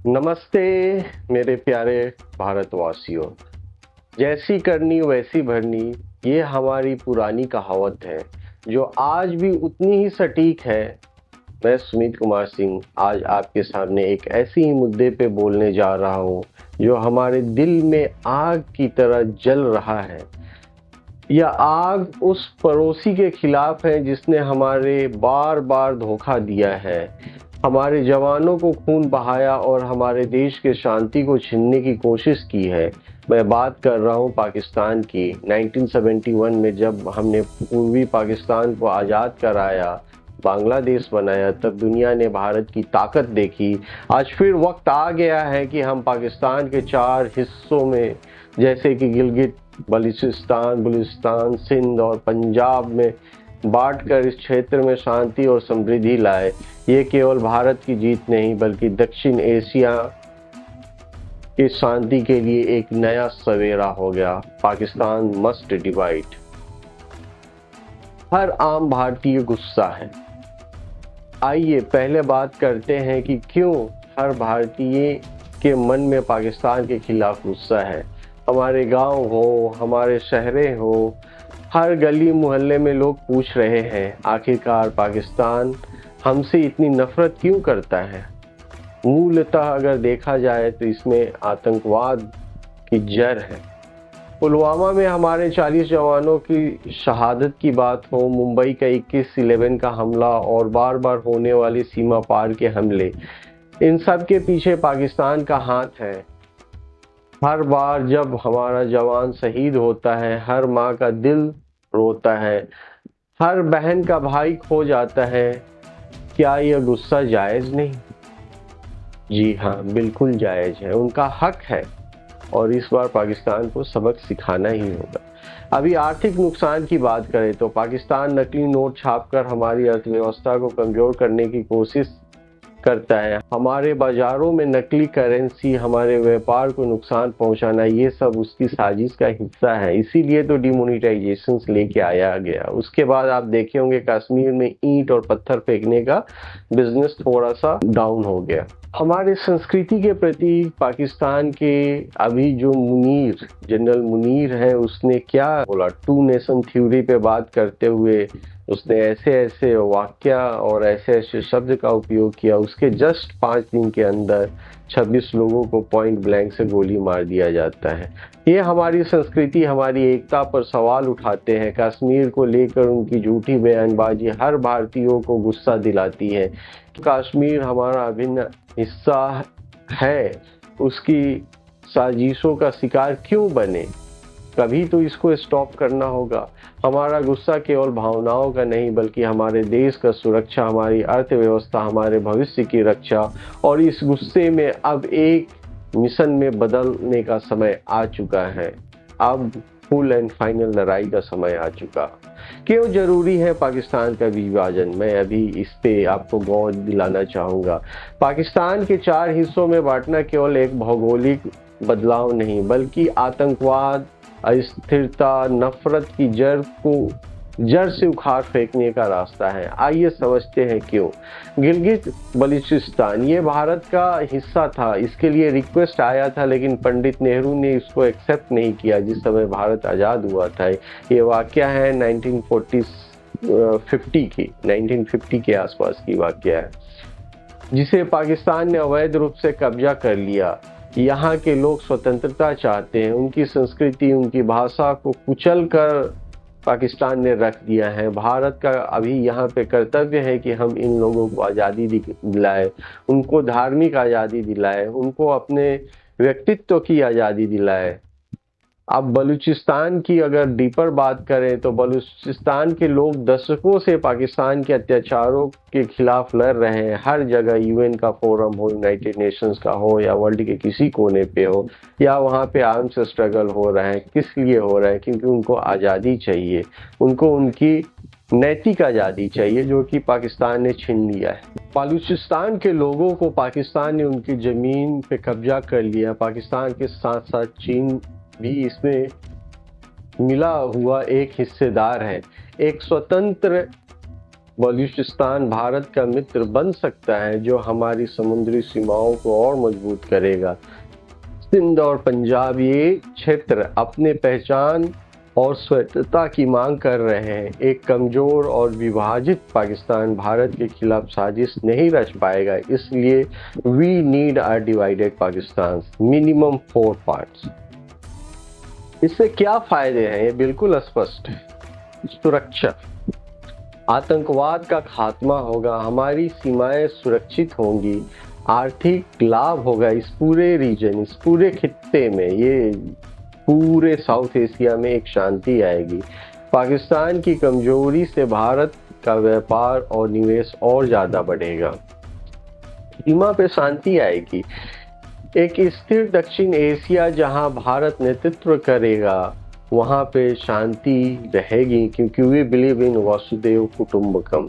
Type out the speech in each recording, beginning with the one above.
नमस्ते मेरे प्यारे भारतवासियों। जैसी करनी वैसी भरनी, ये हमारी पुरानी कहावत है जो आज भी उतनी ही सटीक है। मैं सुमित कुमार सिंह आज आपके सामने एक ऐसी ही मुद्दे पे बोलने जा रहा हूँ जो हमारे दिल में आग की तरह जल रहा है। यह आग उस पड़ोसी के खिलाफ है जिसने हमारे बार बार धोखा दिया है, हमारे जवानों को खून बहाया और हमारे देश के शांति को छीनने की कोशिश की है। मैं बात कर रहा हूँ पाकिस्तान की। 1971 में जब हमने पूर्वी पाकिस्तान को आज़ाद कराया, बांग्लादेश बनाया, तब दुनिया ने भारत की ताकत देखी। आज फिर वक्त आ गया है कि हम पाकिस्तान के 4 हिस्सों में, जैसे कि गिलगित बलूचिस्तान, सिंध और पंजाब में बांट कर इस क्षेत्र में शांति और समृद्धि लाए। ये केवल भारत की जीत नहीं बल्कि दक्षिण एशिया की शांति के लिए एक नया सवेरा हो गया। Pakistan must divide. हर आम भारतीय गुस्सा है। आइए पहले बात करते हैं कि क्यों हर भारतीय के मन में पाकिस्तान के खिलाफ गुस्सा है। हमारे गांव हो, हमारे शहरें हो, हर गली मोहल्ले में लोग पूछ रहे हैं, आखिरकार पाकिस्तान हमसे इतनी नफरत क्यों करता है। मूलतः अगर देखा जाए तो इसमें आतंकवाद की जड़ है। पुलवामा में हमारे 40 जवानों की शहादत की बात हो, मुंबई का 21/11 का हमला और बार बार होने वाले सीमा पार के हमले, इन सब के पीछे पाकिस्तान का हाथ है। हर बार जब हमारा जवान शहीद होता है, हर माँ का दिल रोता है, हर बहन का भाई खो जाता है, क्या यह गुस्सा जायज नहीं? जी हाँ, बिल्कुल जायज है, उनका हक है और इस बार पाकिस्तान को सबक सिखाना ही होगा। अभी आर्थिक नुकसान की बात करें तो पाकिस्तान नकली नोट छापकर हमारी अर्थव्यवस्था को कमजोर करने की कोशिश करता है। हमारे बाजारों में नकली करेंसी, हमारे व्यापार को नुकसान पहुंचाना, ये सब उसकी साजिश का हिस्सा है। इसीलिए तो डिमोनेटाइजेशन लेके आया गया। उसके बाद आप देखे होंगे कश्मीर में ईंट और पत्थर फेंकने का बिजनेस थोड़ा सा डाउन हो गया। हमारे संस्कृति के प्रति पाकिस्तान के अभी जो जनरल मुनीर है, उसने क्या बोला, 2 नेशन थ्योरी पे बात करते हुए उसने ऐसे ऐसे वाक्य और ऐसे ऐसे शब्द का उपयोग किया। उसके जस्ट 5 दिन के अंदर 26 लोगों को पॉइंट ब्लैंक से गोली मार दिया जाता है। ये हमारी संस्कृति, हमारी एकता पर सवाल उठाते हैं। कश्मीर को लेकर उनकी झूठी बयानबाजी हर भारतीयों को गुस्सा दिलाती है। कश्मीर हमारा अभिन्न हिस्सा है, उसकी साजिशों का शिकार क्यों बने? कभी तो इसको स्टॉप करना होगा। हमारा गुस्सा केवल भावनाओं का नहीं बल्कि हमारे देश का सुरक्षा, हमारी अर्थव्यवस्था, हमारे भविष्य की रक्षा, और इस गुस्से में अब एक मिशन में बदलने का समय आ चुका है। अब फुल एंड फाइनल लड़ाई का समय आ चुका। क्यों जरूरी है पाकिस्तान का विभाजन? मैं अभी इस पे आपको गौर दिलाना चाहूँगा। पाकिस्तान के 4 हिस्सों में बांटना केवल एक भौगोलिक बदलाव नहीं बल्कि आतंकवाद, अस्थिरता, नफरत की जड़ से उखाड़ फेंकने का रास्ता है। आइए समझते हैं क्यों। गिलगित बलूचिस्तान ये भारत का हिस्सा था, इसके लिए रिक्वेस्ट आया था, लेकिन पंडित नेहरू ने इसको एक्सेप्ट नहीं किया जिस समय भारत आज़ाद हुआ था। ये वाकया है 1950 के आसपास की वाकया है, जिसे पाकिस्तान ने अवैध रूप से कब्जा कर लिया। यहाँ के लोग स्वतंत्रता चाहते हैं, उनकी संस्कृति, उनकी भाषा को कुचल कर पाकिस्तान ने रख दिया है। भारत का अभी यहाँ पे कर्तव्य है कि हम इन लोगों को आज़ादी दिलाए, उनको धार्मिक आज़ादी दिलाए, उनको अपने व्यक्तित्व की आज़ादी दिलाए। अब बलूचिस्तान की अगर डीपर बात करें तो बलूचिस्तान के लोग दशकों से पाकिस्तान के अत्याचारों के खिलाफ लड़ रहे हैं। हर जगह यूएन का फोरम हो, यूनाइटेड नेशंस का हो, या वर्ल्ड के किसी कोने पे हो, या वहाँ पे आर्म्स स्ट्रगल हो रहा है। किस लिए हो रहा है? क्योंकि उनको आज़ादी चाहिए, उनको उनकी नैतिक आज़ादी चाहिए जो कि पाकिस्तान ने छीन लिया है। बलूचिस्तान के लोगों को पाकिस्तान ने उनकी ज़मीन पे कब्जा कर लिया। पाकिस्तान के साथ साथ चीन भी इसमें मिला हुआ एक हिस्सेदार है। एक स्वतंत्र बलूचिस्तान भारत का मित्र बन सकता है जो हमारी समुद्री सीमाओं को और मजबूत करेगा। सिंध और पंजाब ये क्षेत्र अपने पहचान और स्वायत्तता की मांग कर रहे हैं। एक कमजोर और विभाजित पाकिस्तान भारत के खिलाफ साजिश नहीं रच पाएगा, इसलिए we need a divided Pakistan, minimum 4 parts. इससे क्या फायदे हैं? ये बिल्कुल स्पष्ट है। सुरक्षा, आतंकवाद का खात्मा होगा, हमारी सीमाएं सुरक्षित होंगी, आर्थिक लाभ होगा इस पूरे रीजन, इस पूरे खित्ते में, ये पूरे साउथ एशिया में एक शांति आएगी। पाकिस्तान की कमजोरी से भारत का व्यापार और निवेश और ज्यादा बढ़ेगा। सीमा पे शांति आएगी। एक स्थिर दक्षिण एशिया जहां भारत नेतृत्व करेगा, वहां पे शांति रहेगी, क्योंकि वी बिलीव इन वसुदेव कुटुंबकम।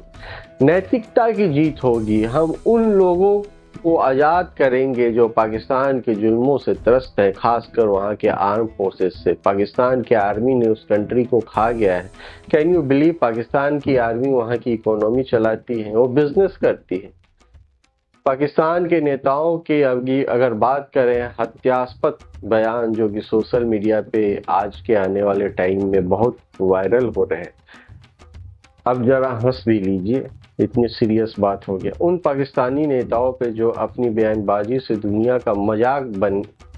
नैतिकता की जीत होगी। हम उन लोगों को आज़ाद करेंगे जो पाकिस्तान के जुल्मों से त्रस्त है, खासकर वहाँ के आर्म फोर्सेस से। पाकिस्तान के आर्मी ने उस कंट्री को खा गया है। Can you believe? पाकिस्तान की आर्मी वहाँ की इकोनॉमी चलाती है, वो बिजनेस करती है। पाकिस्तान के नेताओं की अगर बात करें, हत्यास्पद बयान जो कि सोशल मीडिया पे आज के आने वाले टाइम में बहुत वायरल हो रहे हैं। अब जरा हंस भी लीजिए, इतनी सीरियस बात हो गया। उन पाकिस्तानी नेताओं पे जो अपनी बयानबाजी से दुनिया का मजाक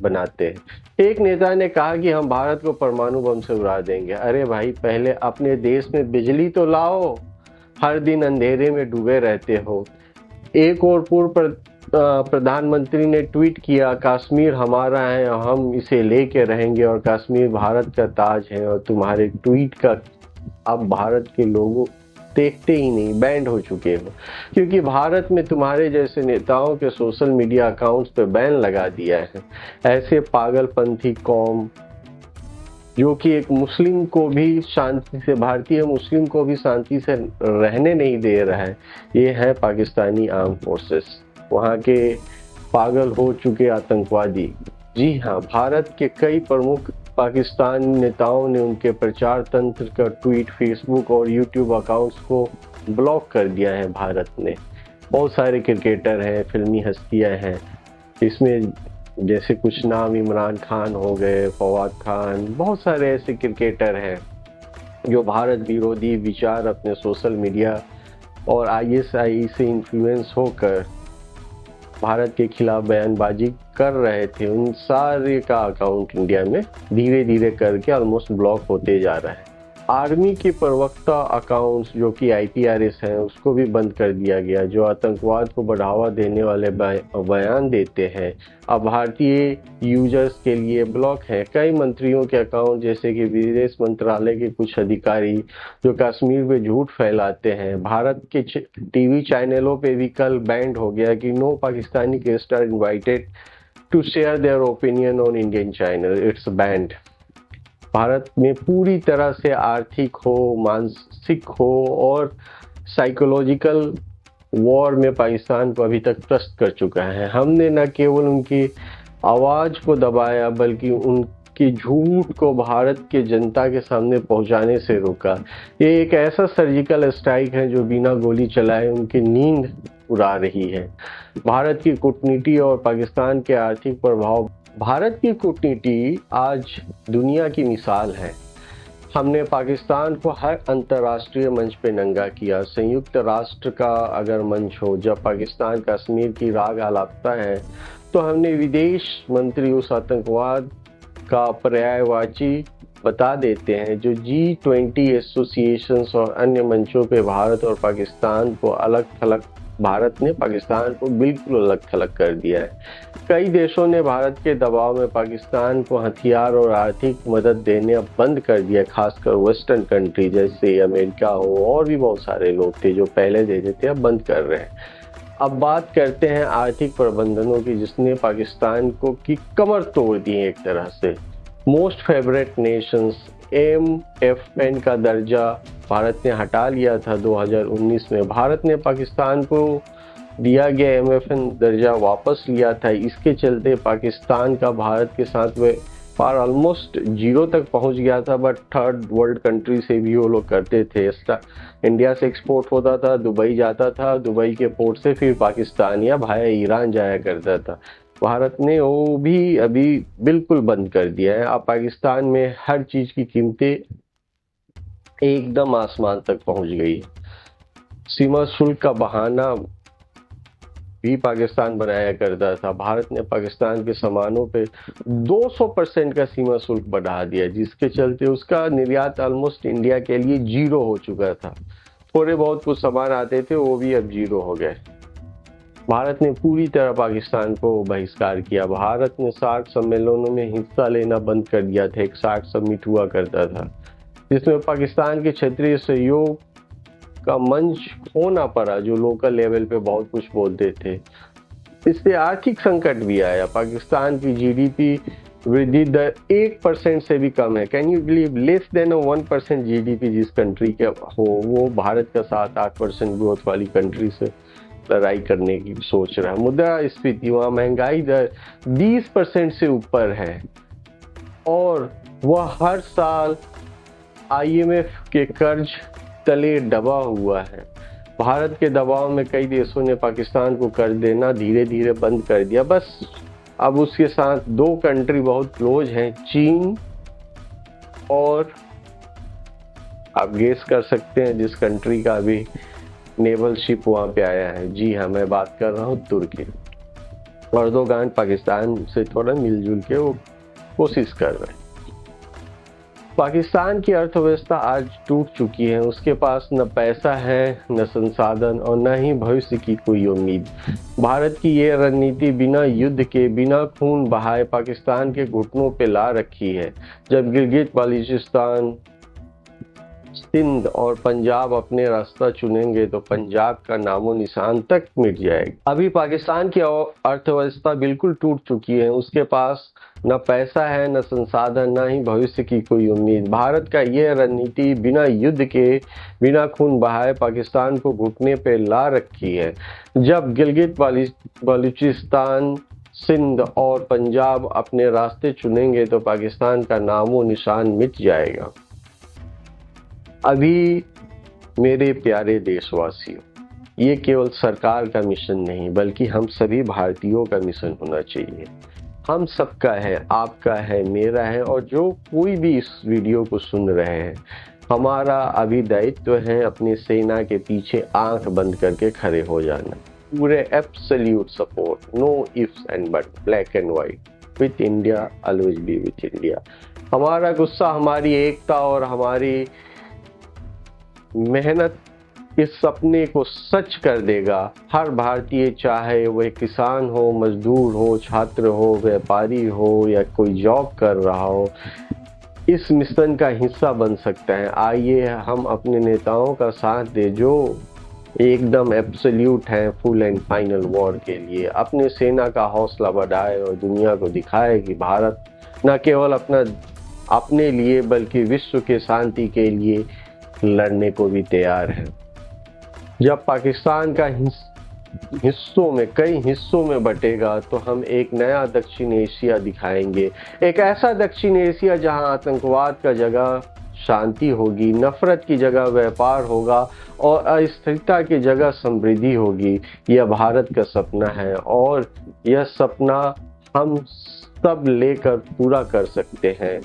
बनाते हैं। एक नेता ने कहा कि हम भारत को परमाणु बम से उड़ा देंगे। अरे भाई, पहले अपने देश में बिजली तो लाओ, हर दिन अंधेरे में डूबे रहते हो। एक और पूर्व प्रधानमंत्री ने ट्वीट किया, कश्मीर हमारा है, हम इसे लेके रहेंगे और कश्मीर भारत का ताज है। और तुम्हारे ट्वीट का अब भारत के लोगों देखते ही नहीं, बैंड हो चुके हो, क्योंकि भारत में तुम्हारे जैसे नेताओं के सोशल मीडिया अकाउंट्स पे बैन लगा दिया है। ऐसे पागलपंथी कौम जो कि एक मुस्लिम को भी शांति से, भारतीय मुस्लिम को भी शांति से रहने नहीं दे रहा है, ये है पाकिस्तानी आर्म फोर्सेस, वहाँ के पागल हो चुके आतंकवादी। जी हाँ, भारत के कई प्रमुख पाकिस्तानी नेताओं ने उनके प्रचार तंत्र का ट्वीट, फेसबुक और यूट्यूब अकाउंट्स को ब्लॉक कर दिया है भारत ने। बहुत सारे क्रिकेटर हैं, फिल्मी हस्तियां हैं, इसमें जैसे कुछ नाम इमरान खान हो गए, फवाद खान, बहुत सारे ऐसे क्रिकेटर हैं जो भारत विरोधी विचार अपने सोशल मीडिया और ISI से इन्फ्लुएंस होकर भारत के खिलाफ बयानबाजी कर रहे थे। उन सारे का अकाउंट इंडिया में धीरे धीरे करके ऑलमोस्ट ब्लॉक होते जा रहा है। आर्मी के प्रवक्ता अकाउंट्स जो कि IPRS हैं, उसको भी बंद कर दिया गया, जो आतंकवाद को बढ़ावा देने वाले बयान देते हैं, अब भारतीय यूजर्स के लिए ब्लॉक है। कई मंत्रियों के अकाउंट, जैसे कि विदेश मंत्रालय के कुछ अधिकारी जो कश्मीर में झूठ फैलाते हैं, भारत के TV चैनलों पे भी कल बैंड हो गया कि no Pakistani guest are invited to share their opinion on Indian channel, it's banned. Bharat में पूरी तरह से आर्थिक हो, मानसिक हो और साइकोलॉजिकल वॉर में पाकिस्तान को अभी तक त्रस्त कर चुका है। हमने न केवल उनकी आवाज़ को दबाया, बल्कि उनके झूठ को भारत के जनता के सामने पहुंचाने से रोका। ये एक ऐसा सर्जिकल स्ट्राइक है जो बिना गोली चलाए उनकी नींद उड़ा रही है। भारत की कूटनीति और पाकिस्तान के आर्थिक प्रभाव। भारत की कूटनीति आज दुनिया की मिसाल है। हमने पाकिस्तान को हर अंतर्राष्ट्रीय मंच पे नंगा किया। संयुक्त राष्ट्र का अगर मंच हो, जब पाकिस्तान कश्मीर की राग आलापता है, तो हमने विदेश मंत्री उस आतंकवाद का पर्यायवाची बता देते हैं। जो G20 एसोसिएशंस और अन्य मंचों पे भारत और पाकिस्तान को अलग थलग, भारत ने पाकिस्तान को बिल्कुल अलग थलग कर दिया है। कई देशों ने भारत के दबाव में पाकिस्तान को हथियार और आर्थिक मदद देने बंद कर दिया, खासकर वेस्टर्न कंट्री जैसे अमेरिका हो, और भी बहुत सारे लोग थे जो पहले देते थे, अब बंद कर रहे हैं। अब बात करते हैं आर्थिक प्रबंधनों की, जिसने पाकिस्तान को की कमर तोड़ दी है एक तरह से। मोस्ट फेवरेट नेशंस MFN का दर्जा भारत ने हटा लिया था 2019 में। भारत ने पाकिस्तान को दिया गया MFN दर्जा वापस लिया था। इसके चलते पाकिस्तान का भारत के साथ पार ऑलमोस्ट जीरो तक पहुंच गया था, बट थर्ड वर्ल्ड कंट्री से भी वो लोग करते थे। इंडिया से एक्सपोर्ट होता था, दुबई जाता था, दुबई के पोर्ट से फिर पाकिस्तान या भाया ईरान जाया करता था। भारत ने वो भी अभी बिल्कुल बंद कर दिया है। अब पाकिस्तान में हर चीज की कीमतें एकदम आसमान तक पहुंच गई है। सीमा शुल्क का बहाना भी पाकिस्तान बनाया करता था। भारत ने पाकिस्तान के सामानों पे 200% का सीमा शुल्क बढ़ा दिया, जिसके चलते उसका निर्यात ऑलमोस्ट इंडिया के लिए जीरो हो चुका था। थोड़े बहुत कुछ सामान आते थे, वो भी अब जीरो हो गए। भारत ने पूरी तरह पाकिस्तान को बहिष्कार किया। भारत ने 60 सम्मेलनों में हिस्सा लेना बंद कर दिया था। एक 60 समिट हुआ करता था, जिसमें पाकिस्तान के क्षेत्रीय सहयोग का मंच खोना पड़ा, जो लोकल लेवल पे बहुत कुछ बोलते थे। इससे आर्थिक संकट भी आया। पाकिस्तान की जीडीपी वृद्धि दर 1% से भी कम है। Can you believe, less than 1% GDP जिस कंट्री के हो, वो भारत का 7-8% ग्रोथ वाली कंट्री से लड़ाई करने की सोच रहा है। मुद्रास्फीति, वहाँ महंगाई दर 20% से ऊपर है और वह हर साल IMF के कर्ज तले दबा हुआ है। भारत के दबाव में कई देशों ने पाकिस्तान को कर्ज देना धीरे धीरे बंद कर दिया। बस अब उसके साथ दो कंट्री बहुत क्लोज हैं, चीन और आप गेस कर सकते हैं जिस कंट्री का अभी नेवल शिप वहां पे आया है। जी हाँ, मैं बात कर रहा हूँ तुर्की। अर्दोगान पाकिस्तान से थोड़ा मिलजुल के वो कोशिश कर रहे हैं। पाकिस्तान की अर्थव्यवस्था आज टूट चुकी है। उसके पास न पैसा है, न संसाधन और न ही भविष्य की कोई उम्मीद। भारत की ये रणनीति बिना युद्ध के, बिना खून बहाए पाकिस्तान के घुटनों पे ला रखी है। जब गिलगित बाल्टिस्तान, सिंध और पंजाब अपने रास्ता चुनेंगे तो पंजाब का नामो निशान तक मिट जाएगा। अभी पाकिस्तान की अर्थव्यवस्था बिल्कुल टूट चुकी है। उसके पास न पैसा है, न संसाधन, न ही भविष्य की कोई उम्मीद। भारत का यह रणनीति बिना युद्ध के, बिना खून बहाए पाकिस्तान को घुटने पे ला रखी है। जब गिलगित बाल्टिस्तान, सिंध और पंजाब अपने रास्ते चुनेंगे तो पाकिस्तान का नामो निशान मिट जाएगा। अभी मेरे प्यारे देशवासियों, ये केवल सरकार का मिशन नहीं बल्कि हम सभी भारतीयों का मिशन होना चाहिए। हम सबका है, आपका है, मेरा है, और जो कोई भी इस वीडियो को सुन रहे हैं, हमारा अभी दायित्व है अपनी सेना के पीछे आंख बंद करके खड़े हो जाना। पूरे absolute support, no ifs and but, black and white, with India, always be with India. हमारा गुस्सा हमारी एकता और हमारी मेहनत इस सपने को सच कर देगा। हर भारतीय, चाहे वह किसान हो, मजदूर हो, छात्र हो, व्यापारी हो या कोई जॉब कर रहा हो, इस मिशन का हिस्सा बन सकता है। आइए हम अपने नेताओं का साथ दें जो एकदम एब्सोल्यूट हैं फुल एंड फाइनल वॉर के लिए। अपने सेना का हौसला बढ़ाए और दुनिया को दिखाए कि भारत न केवल अपने लिए बल्कि विश्व के शांति के लिए लड़ने को भी तैयार है। जब पाकिस्तान का हिस्सों में, कई हिस्सों में बटेगा तो हम एक नया दक्षिण एशिया दिखाएंगे। एक ऐसा दक्षिण एशिया जहां आतंकवाद का जगह शांति होगी, नफरत की जगह व्यापार होगा और अस्थिरता की जगह समृद्धि होगी। यह भारत का सपना है और यह सपना हम सब लेकर पूरा कर सकते हैं।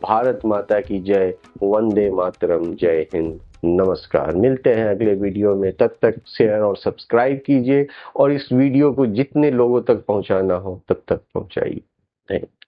भारत माता की जय, वंदे मातरम, जय हिंद, नमस्कार। मिलते हैं अगले वीडियो में, तब तक शेयर और सब्सक्राइब कीजिए और इस वीडियो को जितने लोगों तक पहुंचाना हो तब तक पहुंचाइए। Thank you.